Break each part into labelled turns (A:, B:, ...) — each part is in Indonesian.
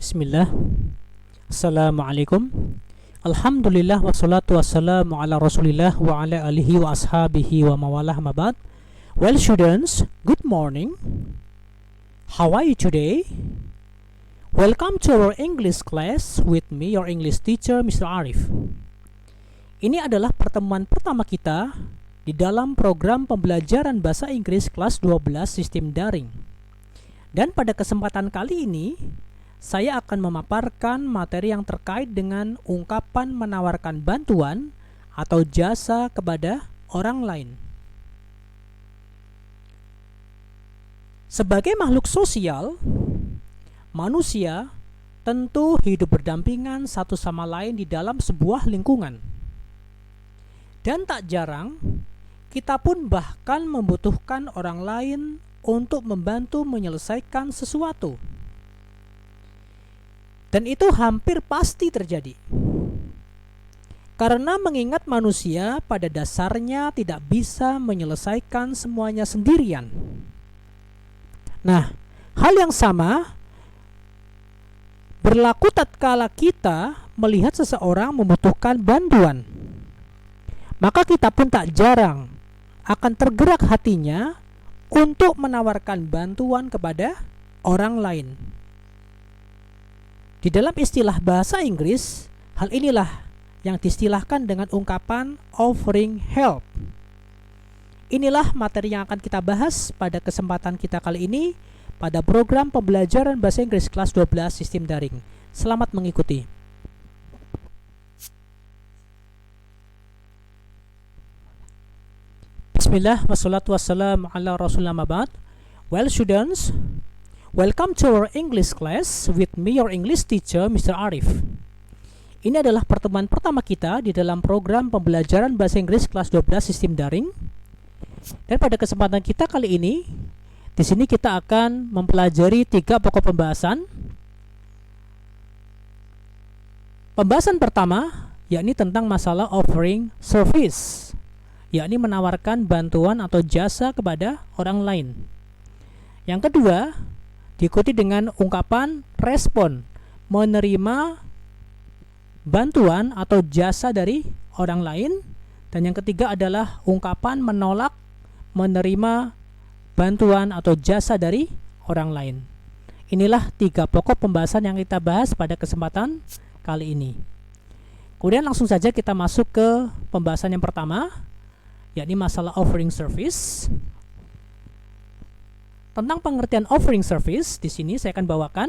A: Bismillah. Assalamualaikum. Alhamdulillah wassalatu wassalamu ala rasulillah wa ala alihi wa ashabihi wa mawalah mabad. Well students, good morning. How are you today? Welcome to our English class with me, your English teacher, Mr. Arif. Ini adalah pertemuan pertama kita di dalam program pembelajaran bahasa Inggris kelas 12 sistem daring. Dan pada kesempatan kali ini, saya akan memaparkan materi yang terkait dengan ungkapan menawarkan bantuan atau jasa kepada orang lain. Sebagai makhluk sosial, manusia tentu hidup berdampingan satu sama lain di dalam sebuah lingkungan. Dan tak jarang, kita pun bahkan membutuhkan orang lain untuk membantu menyelesaikan sesuatu. Dan itu hampir pasti terjadi. Karena mengingat manusia pada dasarnya tidak bisa menyelesaikan semuanya sendirian. Nah, hal yang sama berlaku tatkala kita melihat seseorang membutuhkan bantuan. Maka kita pun tak jarang akan tergerak hatinya untuk menawarkan bantuan kepada orang lain. Di dalam istilah bahasa Inggris, hal inilah yang diistilahkan dengan ungkapan offering help. Inilah materi yang akan kita bahas pada kesempatan kita kali ini pada program pembelajaran bahasa Inggris kelas 12 sistem daring. Selamat mengikuti. Bismillah wassalatu wassalamu ala rasulillah mabad. Well students, welcome to our English class with me, your English teacher, Mr. Arif. Ini adalah pertemuan pertama kita di dalam program pembelajaran bahasa Inggris kelas 12 sistem daring. Dan pada kesempatan kita kali ini, di sini kita akan mempelajari 3 pokok pembahasan. Pembahasan pertama yakni tentang masalah offering service, yakni menawarkan bantuan atau jasa kepada orang lain. Yang kedua, diikuti dengan ungkapan respon, menerima bantuan atau jasa dari orang lain. Dan yang ketiga adalah ungkapan menolak menerima bantuan atau jasa dari orang lain. Inilah 3 pokok pembahasan yang kita bahas pada kesempatan kali ini. Kemudian langsung saja kita masuk ke pembahasan yang pertama, yakni masalah offering service. Tentang pengertian offering service, di sini saya akan bawakan.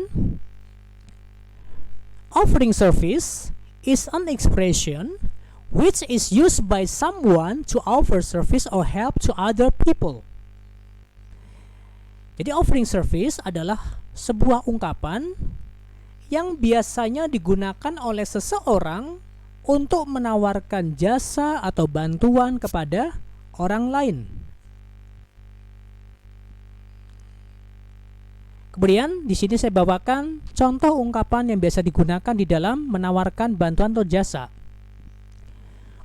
A: Offering service is an expression which is used by someone to offer service or help to other people. Jadi offering service adalah sebuah ungkapan yang biasanya digunakan oleh seseorang untuk menawarkan jasa atau bantuan kepada orang lain. Kemudian di sini saya bawakan contoh ungkapan yang biasa digunakan di dalam menawarkan bantuan atau jasa.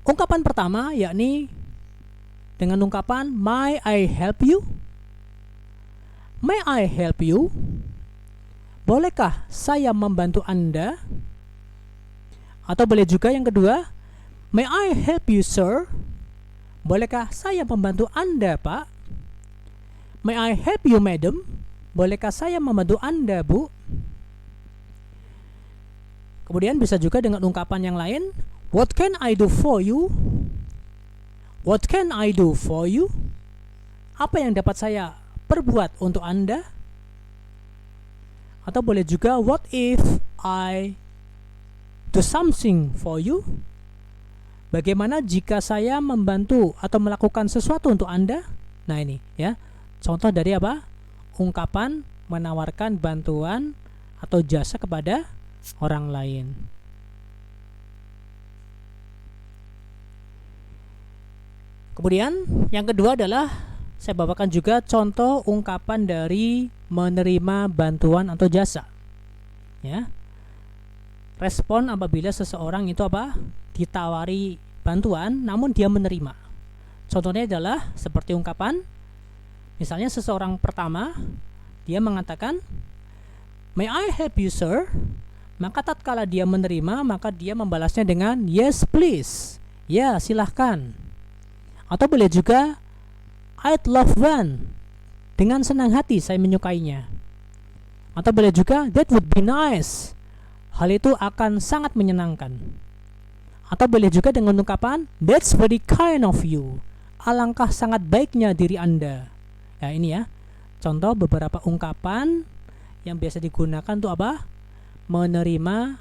A: Ungkapan pertama yakni dengan ungkapan "May I help you?" May I help you? Bolehkah saya membantu Anda? Atau boleh juga yang kedua, "May I help you, sir?" Bolehkah saya membantu Anda, Pak? "May I help you, madam?" Bolehkah saya membantu Anda, Bu? Kemudian bisa juga dengan ungkapan yang lain, "What can I do for you?" What can I do for you? Apa yang dapat saya perbuat untuk Anda? Atau boleh juga, "What if I do something for you?" Bagaimana jika saya membantu atau melakukan sesuatu untuk Anda? Nah ini ya, contoh dari apa? Ungkapan menawarkan bantuan atau jasa kepada orang lain. Kemudian yang kedua adalah saya bawakan juga contoh ungkapan dari menerima bantuan atau jasa. Ya. Respon apabila seseorang itu apa? Ditawari bantuan namun dia menerima. Contohnya adalah seperti ungkapan, misalnya seseorang pertama dia mengatakan, "May I help you, sir?" Maka tatkala dia menerima, maka dia membalasnya dengan yes please. Ya, silahkan. Atau boleh juga I'd love one. Dengan senang hati saya menyukainya. Atau boleh juga that would be nice. Hal itu akan sangat menyenangkan. Atau boleh juga dengan ungkapan that's very kind of you. Alangkah sangat baiknya diri Anda. Ya, ini ya contoh beberapa ungkapan yang biasa digunakan untuk apa? Menerima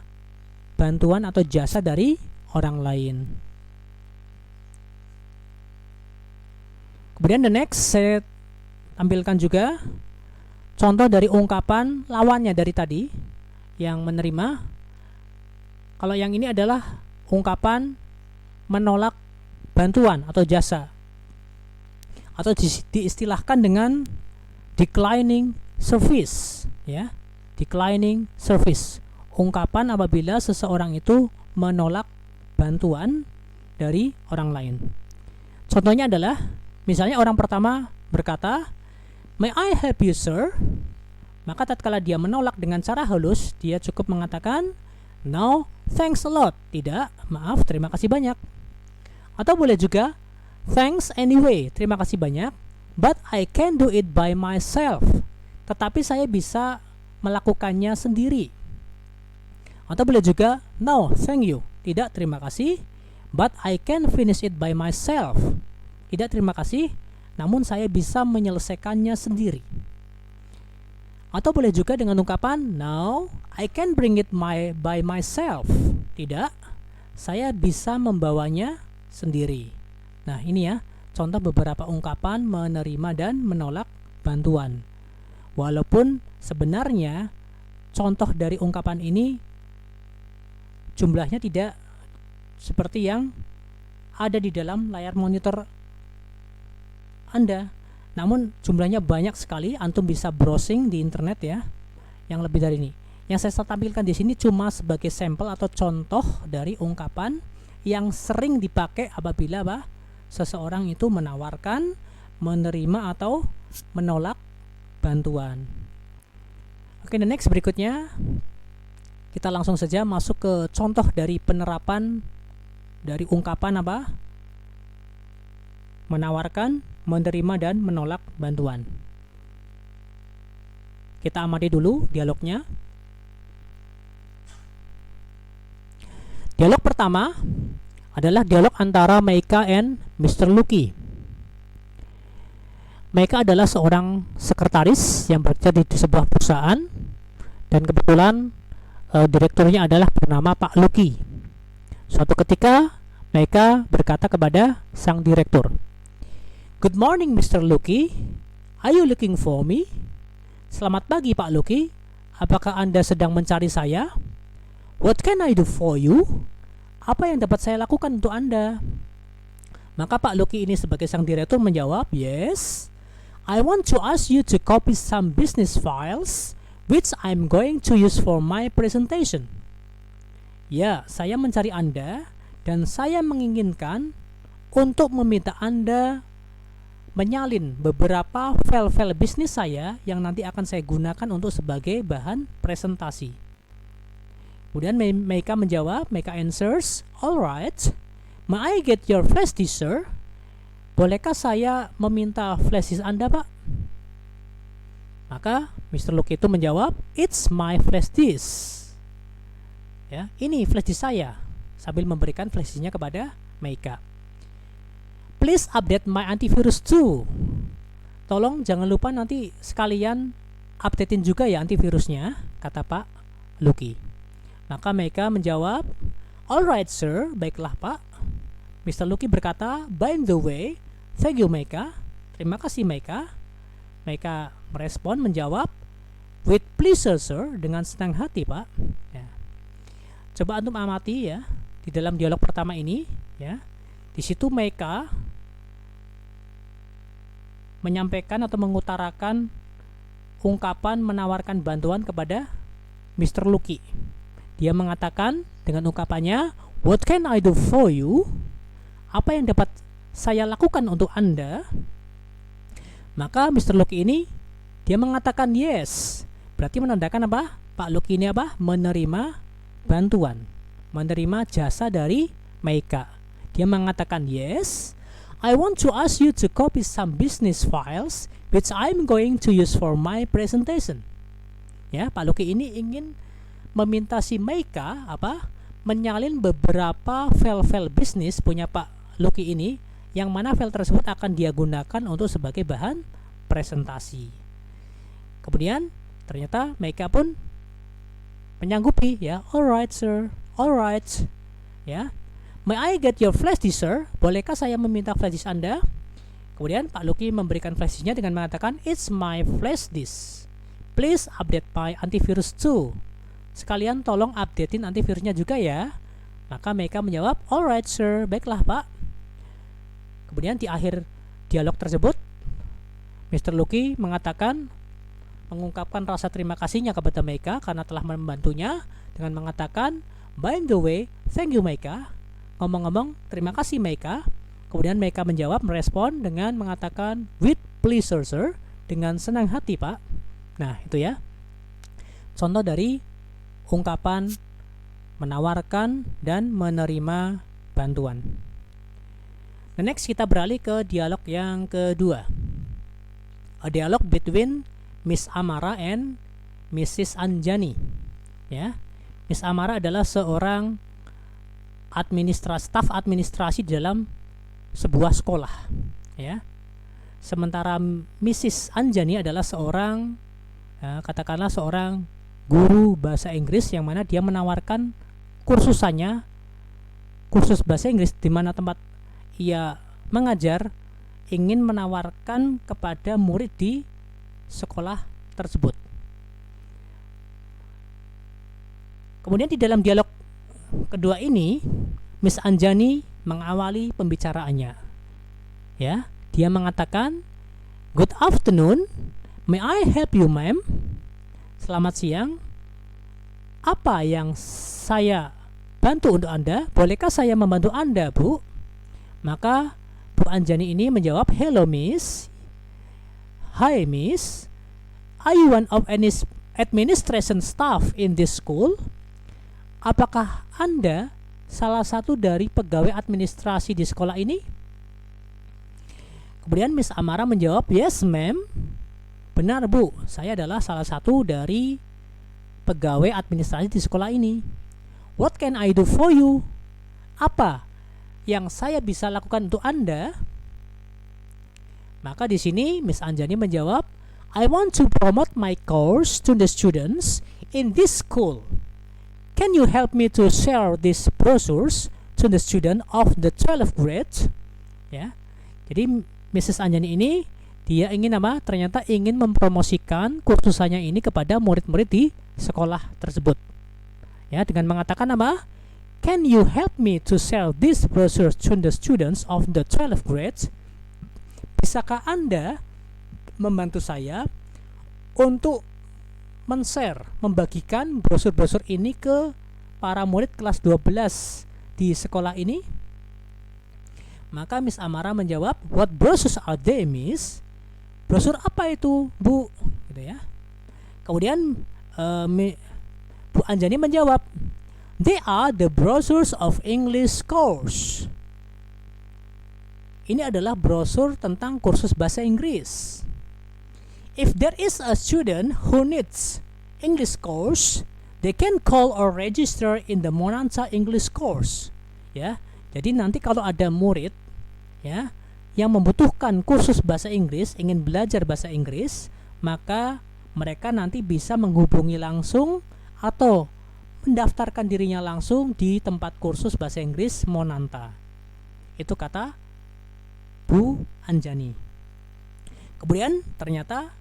A: bantuan atau jasa dari orang lain. Kemudian the next saya tampilkan juga contoh dari ungkapan lawannya dari tadi yang menerima. Kalau yang ini adalah ungkapan menolak bantuan atau jasa, atau diistilahkan dengan declining service, ya. Declining service. Ungkapan apabila seseorang itu menolak bantuan dari orang lain. Contohnya adalah misalnya orang pertama berkata, "May I help you, sir?" Maka tatkala dia menolak dengan cara halus, dia cukup mengatakan, "No, thanks a lot." Tidak, maaf, terima kasih banyak. Atau boleh juga, "Thanks anyway." Terima kasih banyak. "But I can do it by myself." Tetapi saya bisa melakukannya sendiri. Atau boleh juga, "No, thank you." Tidak, terima kasih. "But I can finish it by myself." Tidak, terima kasih. Namun saya bisa menyelesaikannya sendiri. Atau boleh juga dengan ungkapan, "No, I can bring it by myself." Tidak, saya bisa membawanya sendiri. Nah, ini ya contoh beberapa ungkapan menerima dan menolak bantuan. Walaupun sebenarnya contoh dari ungkapan ini jumlahnya tidak seperti yang ada di dalam layar monitor Anda, namun jumlahnya banyak sekali. Antum bisa browsing di internet ya, yang lebih dari ini. Yang saya tampilkan di sini cuma sebagai sampel atau contoh dari ungkapan yang sering dipakai apabila seseorang itu menawarkan, menerima atau menolak bantuan. Oke, the next berikutnya kita langsung saja masuk ke contoh dari penerapan dari ungkapan menawarkan, menerima dan menolak bantuan. Kita amati dulu dialognya. Dialog pertama adalah dialog antara Meika and Mr. Lucky. Meika adalah seorang sekretaris yang bekerja di sebuah perusahaan, dan kebetulan direkturnya adalah bernama Pak Lucky. Suatu ketika Meika berkata kepada sang direktur, "Good morning, Mr. Lucky. Are you looking for me?" Selamat pagi, Pak Lucky. Apakah Anda sedang mencari saya? "What can I do for you?" Apa yang dapat saya lakukan untuk Anda? Maka Pak Lucky ini sebagai sang direktur menjawab, "Yes, I want to ask you to copy some business files which I'm going to use for my presentation." Ya, saya mencari Anda dan saya menginginkan untuk meminta Anda menyalin beberapa file-file bisnis saya yang nanti akan saya gunakan untuk sebagai bahan presentasi. Kemudian Meika menjawab, Meika answers, "Alright, may I get your flash disk, sir?" Bolehkah saya meminta flash disk Anda, Pak? Maka Mr. Lucky itu menjawab, "It's my flash disk." Ya, ini flash disk saya, sambil memberikan flash disknya kepada Meika. "Please update my antivirus too." Tolong jangan lupa nanti sekalian updatein juga ya antivirusnya, kata Pak Lucky. Maka Meika menjawab, "Alright, sir." Baiklah, Pak. Mr. Lucky berkata, "By the way, thank you, Meika." Terima kasih, Meika. Meika merespon menjawab, "With pleasure, sir." Dengan senang hati, Pak. Ya. Coba antum amati ya di dalam dialog pertama ini ya. Di situ Meika menyampaikan atau mengutarakan ungkapan menawarkan bantuan kepada Mr. Lucky. Dia mengatakan dengan ungkapannya, "What can I do for you?" Apa yang dapat saya lakukan untuk Anda? Maka Mr. Lucky ini dia mengatakan yes. Berarti menandakan apa? Pak Lucky ini menerima bantuan, menerima jasa dari Meika. Dia mengatakan, yes, I want to ask you to copy some business files which I'm going to use for my presentation. Ya, Pak Luki ini ingin meminta si Meika menyalin beberapa file-file bisnis punya Pak Luki ini, yang mana file tersebut akan dia gunakan untuk sebagai bahan presentasi. Kemudian ternyata Meika pun menyanggupi, ya. Alright sir, alright, ya. May I get your flash disk sir? Bolehkah saya meminta flash disk Anda? Kemudian Pak Luki memberikan flash disknya dengan mengatakan, it's my flash disk, please update my antivirus too. Sekalian tolong updatein antivirusnya juga ya. Maka Meika menjawab, alright sir, baiklah Pak. Kemudian di akhir dialog tersebut, Mr. Luki mengungkapkan rasa terima kasihnya kepada Meika karena telah membantunya dengan mengatakan, by the way, thank you Meika. Ngomong-ngomong, terima kasih Meika. Kemudian Meika merespon dengan mengatakan, with pleasure sir, dengan senang hati Pak. Nah itu ya, contoh dari ungkapan menawarkan dan menerima bantuan. Nah, next kita beralih ke dialog yang kedua. A dialogue between Miss Amara and Mrs. Anjani. Ya, Miss Amara adalah seorang staf administrasi di dalam sebuah sekolah. Ya, sementara Mrs. Anjani adalah seorang katakanlah seorang guru bahasa Inggris yang mana dia menawarkan kursus bahasa Inggris di mana tempat ia mengajar ingin menawarkan kepada murid di sekolah tersebut. Kemudian di dalam dialog kedua ini, Miss Anjani mengawali pembicaraannya. Ya, dia mengatakan, good afternoon, may I help you ma'am? Selamat siang, apa yang saya bantu untuk Anda? Bolehkah saya membantu Anda Bu? Maka Bu Anjani ini menjawab, hello miss, hi miss, are you one of any administration staff in this school? Apakah Anda salah satu dari pegawai administrasi di sekolah ini? Kemudian Miss Amara menjawab, yes ma'am, benar Bu, saya adalah salah satu dari pegawai administrasi di sekolah ini. What can I do for you? Apa yang saya bisa lakukan untuk Anda? Maka di sini Miss Anjani menjawab, I want to promote my course to the students in this school. Can you help me to share these brochures to the student of the 12th grade? Ya. Jadi Mrs. Anjani ini dia ingin ternyata ingin mempromosikan kursusannya ini kepada murid-murid di sekolah tersebut. Ya, dengan mengatakan can you help me to share these brochures to the students of the 12th grade? Bisakah Anda membantu saya untuk men-share, membagikan brosur-brosur ini ke para murid kelas 12 di sekolah ini? Maka Miss Amara menjawab, what brochures are they, miss? Brosur apa itu, Bu? Gitu ya. Kemudian Bu Anjani menjawab, they are the brochures of English course. Ini adalah brosur tentang kursus bahasa Inggris. If there is a student who needs English course, they can call or register in the Monanta English course. Ya, jadi nanti kalau ada murid ya yang membutuhkan kursus bahasa Inggris, ingin belajar bahasa Inggris, maka mereka nanti bisa menghubungi langsung atau mendaftarkan dirinya langsung di tempat kursus bahasa Inggris Monanta. Itu kata Bu Anjani. Kemudian ternyata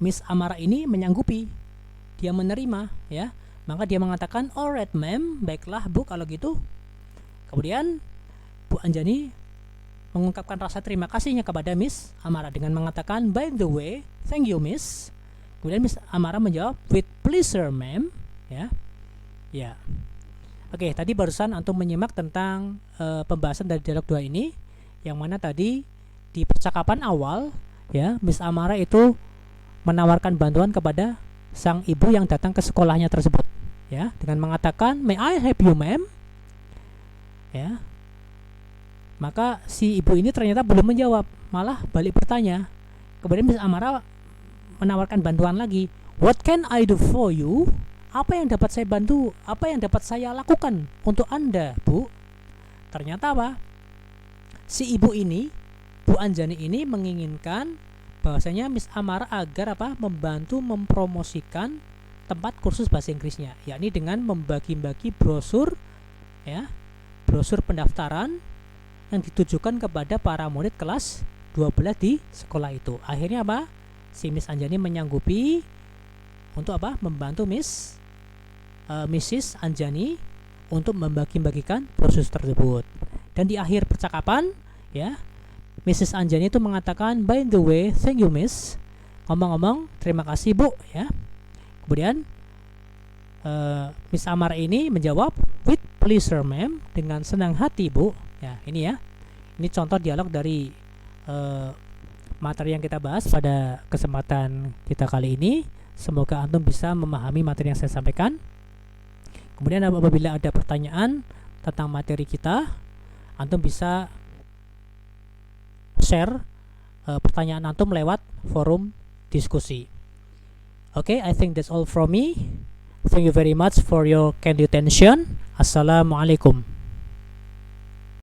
A: Miss Amara ini menyanggupi, dia menerima ya. Maka dia mengatakan, alright ma'am, baiklah Bu kalau gitu. Kemudian Bu Anjani mengungkapkan rasa terima kasihnya kepada Miss Amara dengan mengatakan, by the way, thank you miss. Kemudian Miss Amara menjawab, with pleasure ma'am. Ya. Ya. Oke, tadi barusan antum menyimak tentang pembahasan dari dialog 2 ini, yang mana tadi di percakapan awal ya, Miss Amara itu menawarkan bantuan kepada sang ibu yang datang ke sekolahnya tersebut. ya, dengan mengatakan may I help you ma'am, ya. Maka si ibu ini ternyata belum menjawab, malah balik bertanya. Kemudian Miss Amara menawarkan bantuan lagi. What can I do for you? Apa yang dapat saya bantu? Apa yang dapat saya lakukan untuk Anda, Bu? Ternyata apa? Si ibu ini, Bu Anjani ini menginginkan bahwasanya Miss Amara agar apa? Membantu mempromosikan tempat kursus bahasa Inggrisnya, yakni dengan membagi-bagi brosur, ya, brosur pendaftaran yang ditujukan kepada para murid kelas 12 di sekolah itu. Akhirnya apa? Si Miss Anjani menyanggupi untuk apa? Membantu Mrs. Anjani untuk membagi-bagikan brosur tersebut. Dan di akhir percakapan, ya, Mrs. Anjani itu mengatakan, by the way, thank you Miss. Ngomong-ngomong, terima kasih Bu, ya. Kemudian Miss Amara ini menjawab, with pleasure ma'am, dengan senang hati Bu. Ya, ini ya. Ini contoh dialog dari materi yang kita bahas pada kesempatan kita kali ini. Semoga antum bisa memahami materi yang saya sampaikan. Kemudian apabila ada pertanyaan tentang materi kita, antum bisa share pertanyaan antum lewat forum diskusi. Okay, I think that's all from me. Thank you very much for your kind attention. Assalamualaikum.